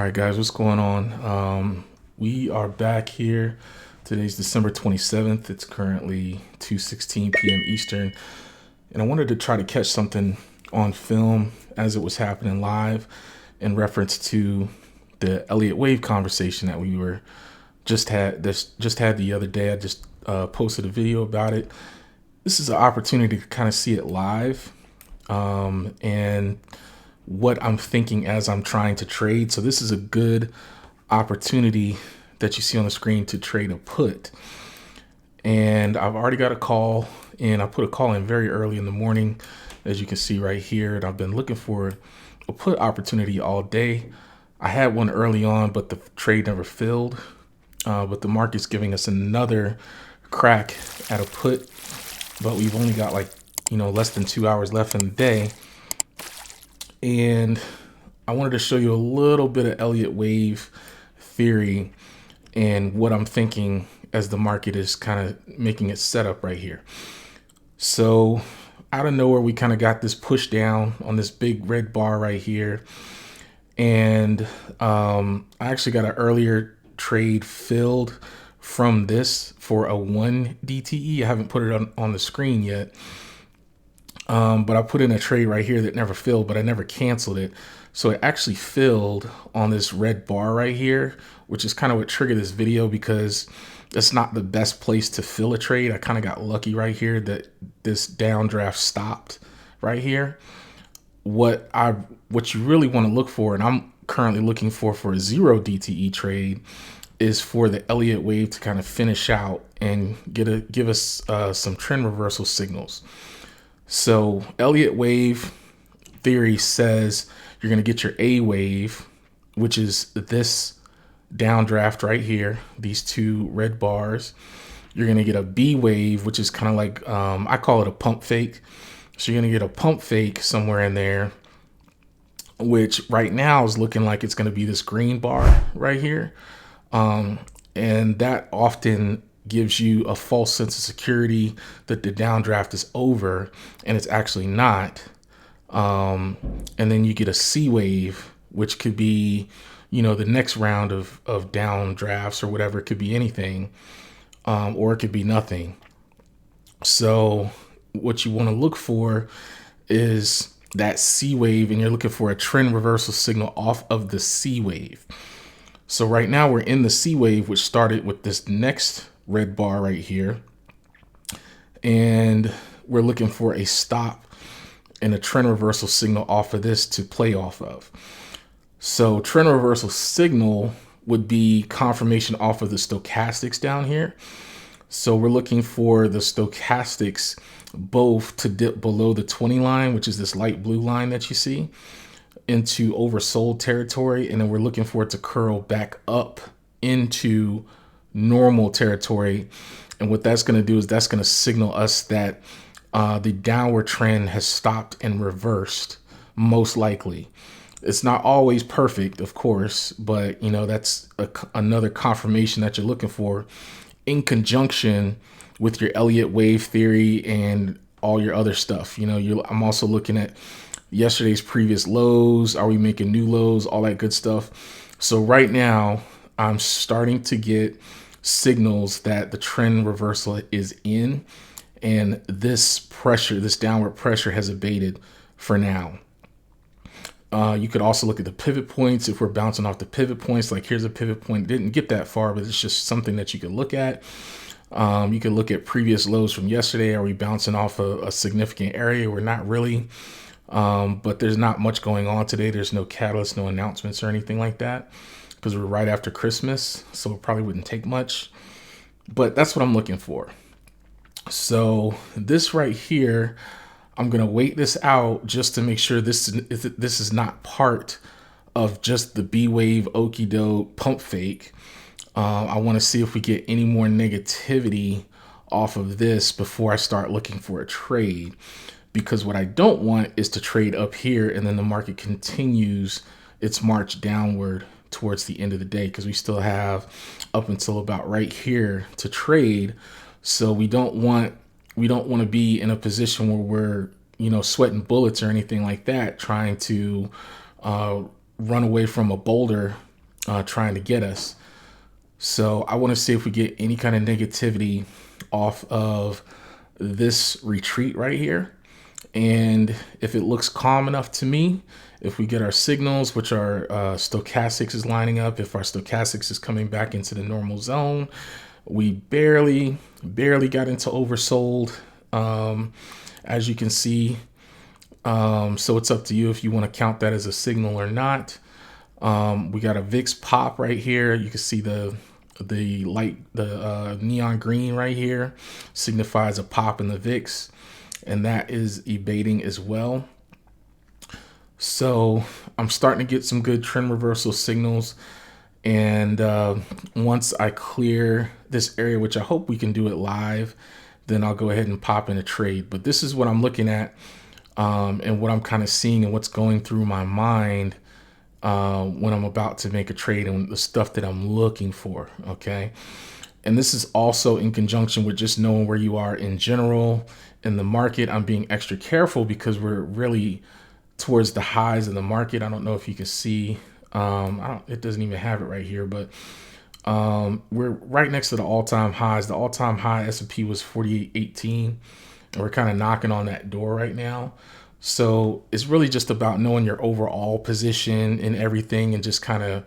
All right, guys, what's going on? We are back here. Today's December 27th. It's currently 2:16 p.m. Eastern, and I wanted to try to catch something on film as it was happening live in reference to the Elliott Wave conversation that we were just had the other day. I just posted a video about it. This is an opportunity to kind of see it live, and what I'm thinking as I'm trying to trade. So this is a good opportunity that you see on the screen to trade a put. And I've already got a call in. I put a call in very early in the morning, as you can see right here. And I've been looking for a put opportunity all day. I had one early on, but the trade never filled. But the market's giving us another crack at a put. But we've only got less than 2 hours left in the day. And I wanted to show you a little bit of Elliott Wave theory and what I'm thinking as the market is kind of making its setup right here. So out of nowhere, we kind of got this push down on this big red bar right here. And I actually got an earlier trade filled from this for a 1 DTE. I haven't put it on the screen yet. But I put in a trade right here that never filled, but I never canceled it. So it actually filled on this red bar right here, which is kind of what triggered this video because it's not the best place to fill a trade. I kind of got lucky right here that this downdraft stopped right here. What you really want to look for, and I'm currently looking for a 0 DTE trade, is for the Elliott Wave to kind of finish out and give us some trend reversal signals. So Elliott Wave theory says you're going to get your A wave, which is this downdraft right here, these two red bars. You're going to get a B wave, which is kind of like, I call it a pump fake. So you're going to get a pump fake somewhere in there, which right now is looking like it's going to be this green bar right here. And that often gives you a false sense of security that the downdraft is over, and it's actually not. And then you get a C wave, which could be, the next round of downdrafts or whatever. It could be anything, or it could be nothing. So what you want to look for is that C wave, and you're looking for a trend reversal signal off of the C wave. So right now we're in the C wave, which started with this next red bar right here. And we're looking for a stop and a trend reversal signal off of this to play off of. So trend reversal signal would be confirmation off of the stochastics down here. So we're looking for the stochastics both to dip below the 20 line, which is this light blue line that you see, into oversold territory. And then we're looking for it to curl back up into normal territory. And what that's going to do is that's going to signal us that the downward trend has stopped and reversed, most likely. It's not always perfect, of course, but that's another confirmation that you're looking for in conjunction with your Elliott Wave theory and all your other stuff. I'm also looking at yesterday's previous lows. Are we making new lows? All that good stuff. So right now I'm starting to get signals that the trend reversal is in, and this downward pressure has abated for now. You could also look at the pivot points. If we're bouncing off the pivot points, like here's a pivot point, didn't get that far, but it's just something that you could look at. You could look at previous lows from yesterday. Are we bouncing off a significant area? We're not really, but there's not much going on today. There's no catalyst, no announcements or anything like that, because we're right after Christmas, so it probably wouldn't take much. But that's what I'm looking for. So this right here, I'm going to wait this out just to make sure this is not part of just the B wave okie doke pump fake. I want to see if we get any more negativity off of this before I start looking for a trade, because what I don't want is to trade up here and then the market continues its march downward towards the end of the day, because we still have up until about right here to trade. So we don't want to be in a position where we're sweating bullets or anything like that, trying to run away from a boulder trying to get us. So I want to see if we get any kind of negativity off of this retreat right here. And if it looks calm enough to me, if we get our signals, which our stochastics is lining up, if our stochastics is coming back into the normal zone, we barely got into oversold, as you can see. So it's up to you if you want to count that as a signal or not. We got a VIX pop right here. You can see the light, the neon green right here signifies a pop in the VIX, and that is evading as well. So I'm starting to get some good trend reversal signals. And once I clear this area, which I hope we can do it live, then I'll go ahead and pop in a trade. But this is what I'm looking at, and what I'm kind of seeing and what's going through my mind when I'm about to make a trade and the stuff that I'm looking for. Okay. And this is also in conjunction with just knowing where you are in general in the market. I'm being extra careful because we're really towards the highs of the market. I don't know if you can see, it doesn't even have it right here, but we're right next to the all-time highs. The all-time high S&P was 48.18, and we're kind of knocking on that door right now. So it's really just about knowing your overall position in everything and just kind of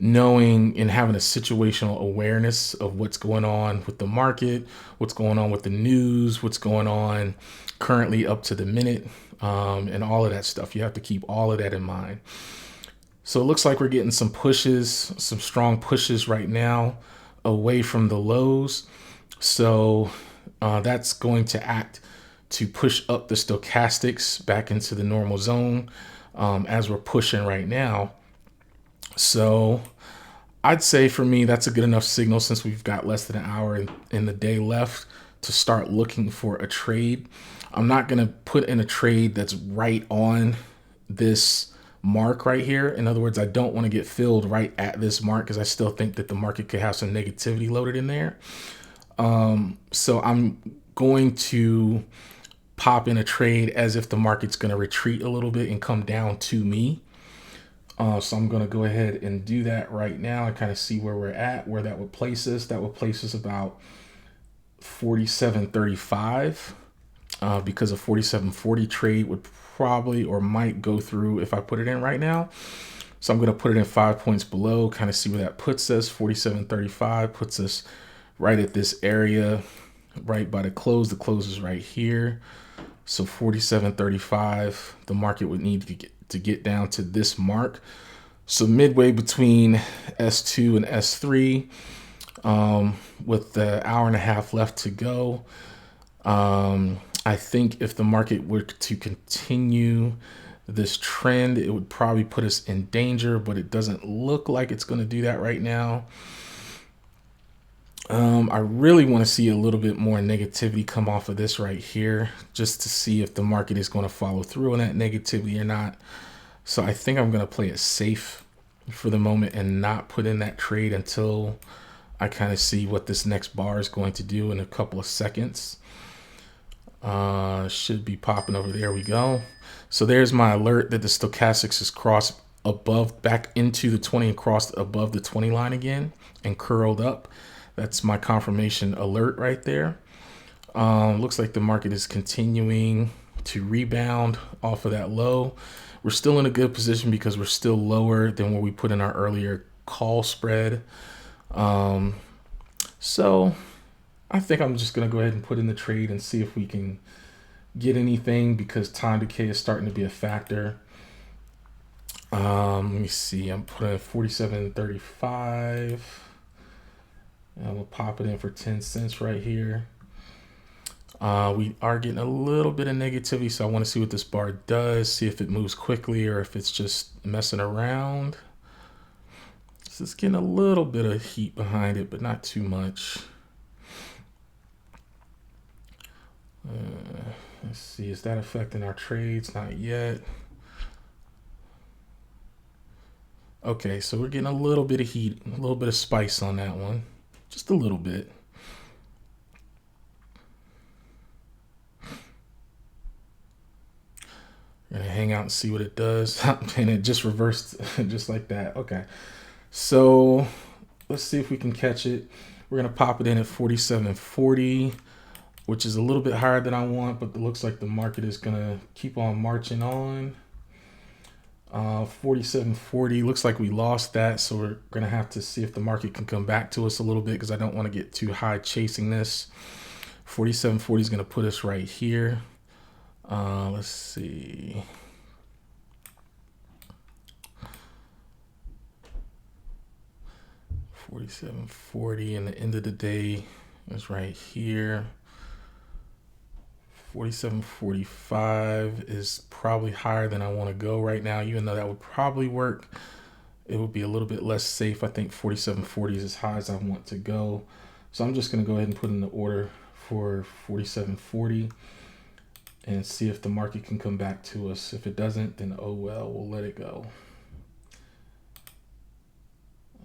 knowing and having a situational awareness of what's going on with the market, what's going on with the news, what's going on currently up to the minute, and all of that stuff. You have to keep all of that in mind. So it looks like we're getting some pushes, some strong pushes right now away from the lows. So that's going to act to push up the stochastics back into the normal zone, as we're pushing right now. So I'd say for me, that's a good enough signal since we've got less than an hour in the day left to start looking for a trade. I'm not going to put in a trade that's right on this mark right here. In other words, I don't want to get filled right at this mark because I still think that the market could have some negativity loaded in there. So I'm going to pop in a trade as if the market's going to retreat a little bit and come down to me. So I'm going to go ahead and do that right now and kind of see where we're at, where that would place us. That would place us about 47.35, because a 47.40 trade would probably or might go through if I put it in right now. So I'm going to put it in 5 points below, kind of see where that puts us. 47.35 puts us right at this area, right by the close. The close is right here. So 47.35, the market would need to get down to this mark. So midway between S2 and S3, with the hour and a half left to go. I think if the market were to continue this trend, it would probably put us in danger, but it doesn't look like it's going to do that right now. I really want to see a little bit more negativity come off of this right here, just to see if the market is going to follow through on that negativity or not. So I think I'm going to play it safe for the moment and not put in that trade until I kind of see what this next bar is going to do in a couple of seconds. Should be popping over there. We go. So there's my alert that the stochastics is crossed above, back into the 20 and crossed above the 20 line again and curled up. That's my confirmation alert right there. Looks like the market is continuing to rebound off of that low. We're still in a good position because we're still lower than what we put in our earlier call spread. So I think I'm just going to go ahead and put in the trade and see if we can get anything because time decay is starting to be a factor. Let me see. I'm putting 47.35. And we'll pop it in for 10 cents right here. We are getting a little bit of negativity, so I want to see what this bar does, see if it moves quickly or if it's just messing around. So it's getting a little bit of heat behind it, but not too much. Let's see, is that affecting our trades? Not yet. Okay, so we're getting a little bit of heat, a little bit of spice on that one. Just a little bit. We're gonna hang out and see what it does. And it just reversed just like that. Okay. So let's see if we can catch it. We're going to pop it in at 47.40, which is a little bit higher than I want, but it looks like the market is going to keep on marching on. 47.40 looks like we lost that, so we're going to have to see if the market can come back to us a little bit, because I don't want to get too high chasing this. 47.40 is going to put us right here. Let's see. $47.40, and the end of the day is right here. 47.45 is probably higher than I want to go right now, even though that would probably work. It would be a little bit less safe. I think 47.40 is as high as I want to go. So I'm just going to go ahead and put in the order for 47.40 and see if the market can come back to us. If it doesn't, then oh well, we'll let it go.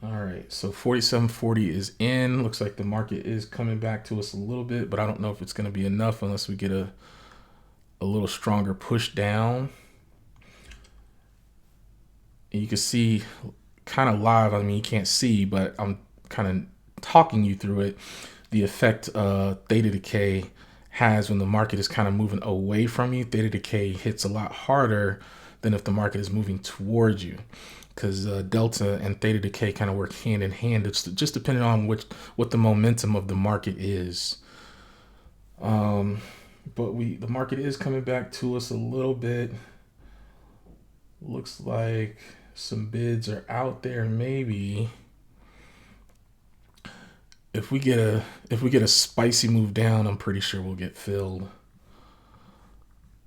All right, so 47.40 is in. Looks like the market is coming back to us a little bit, but I don't know if it's going to be enough unless we get a little stronger push down. And you can see kind of live, I mean, you can't see, but I'm kind of talking you through it, the effect theta decay has when the market is kind of moving away from you. Theta decay hits a lot harder than if the market is moving towards you, because delta and theta decay kind of work hand in hand. It's just depending on what the momentum of the market is. But the market is coming back to us a little bit. Looks like some bids are out there. Maybe if we get a spicy move down, I'm pretty sure we'll get filled.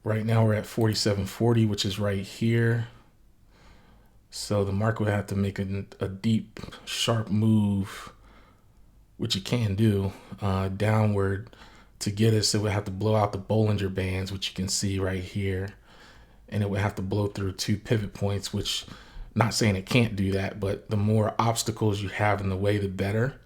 Right now we're at 47.40, which is right here. So the market would have to make a deep, sharp move, which it can do, downward to get us. It would have to blow out the Bollinger Bands, which you can see right here. And it would have to blow through 2 pivot points, which, not saying it can't do that, but the more obstacles you have in the way, the better.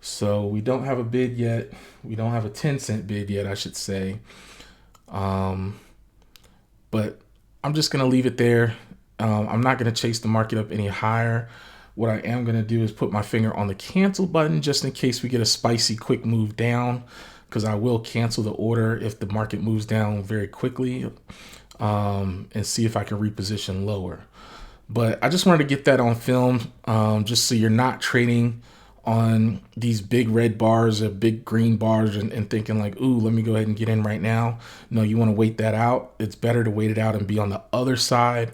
So we don't have a bid yet. We don't have a 10-cent bid yet, I should say. But I'm just going to leave it there. I'm not going to chase the market up any higher. What I am going to do is put my finger on the cancel button just in case we get a spicy quick move down, because I will cancel the order if the market moves down very quickly, and see if I can reposition lower. But I just wanted to get that on film, just so you're not trading on these big red bars or big green bars and thinking like, ooh, let me go ahead and get in right now. No, you want to wait that out. It's better to wait it out and be on the other side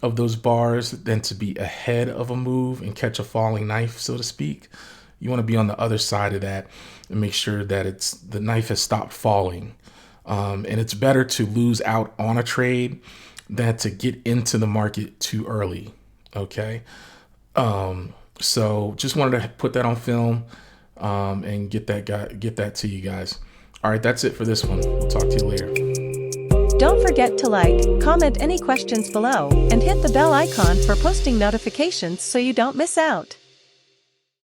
of those bars than to be ahead of a move and catch a falling knife, so to speak. You want to be on the other side of that and make sure that the knife has stopped falling. And it's better to lose out on a trade than to get into the market too early. Okay. So just wanted to put that on film, and get that to you guys. All right, that's it for this one. We'll talk to you later. Don't forget to like, comment any questions below, and hit the bell icon for posting notifications so you don't miss out.